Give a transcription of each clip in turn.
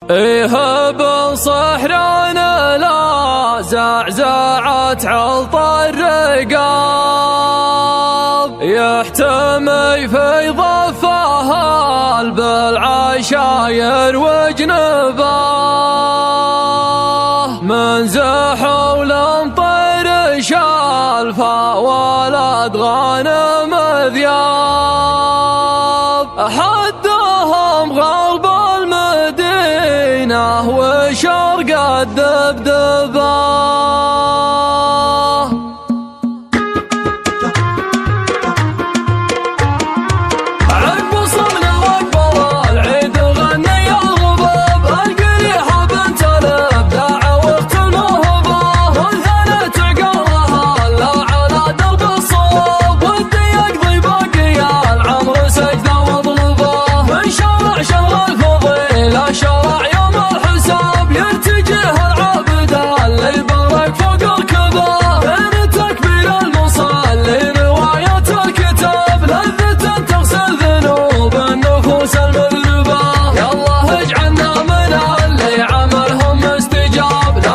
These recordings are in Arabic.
إيه بالصحرانا لا زعزعت علط الرقاب، يحتمي في ضفاها بالعشاير وجنباه، من زحول طير شالفا ولد غانم ذياب، حدهم غرب المدينة وشرق الدبدبة.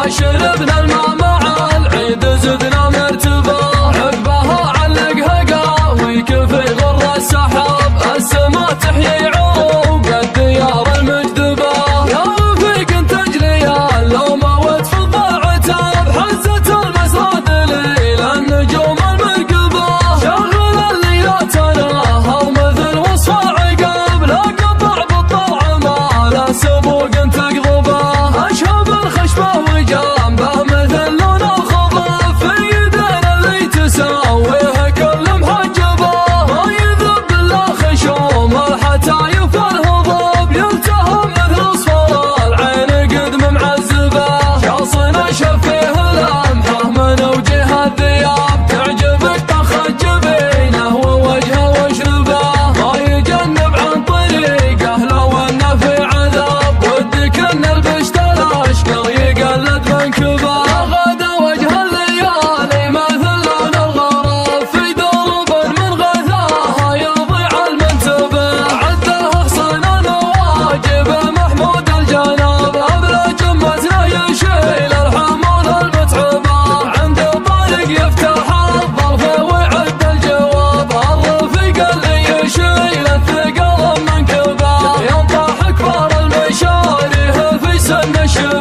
شربنا الماء مع العيد زدنا مرتبة، عقبها علقها قهوي كفي غر السحاب، السما تحيي عروق الديار المجدبة. يا رفيق انت اجليها لو موت في الضعتاب، حزة المسرى دليل النجوم المرقبة، شغل الليلات نهر مثل وصف عقاب، لا قطع بالطلع ما لا سبوق تقضبه، اشهب الخشبة وجنبه مثل لون الخضر، في يدنا اللي تساويها كل محجبة، ما يذب الا خشوم الحتايف الهضب، يلتهم مثل اصفر العين قد معذبة، شاصنا شفيه لمحه من وجه الذياب، تعجبك طخ جبينه ووجهه وشربه، ما يجنب عن طريقه لو انه في عذاب، ودك ان البشت الاشقر يقلد منكبه، غدا وجه الليالي مثل لون الغراب، في درب من غثاها يضيع المنتبه، عده حصن الواجب محمود الجناب، ابلج جمتنا يشيل الحمول المتعبه، عند الطريق يفتح الظرف ويعد الجواب، الرفيق اللي يشيل الثقل منكبه، ينطح كبار المشاريه في سن الشباب.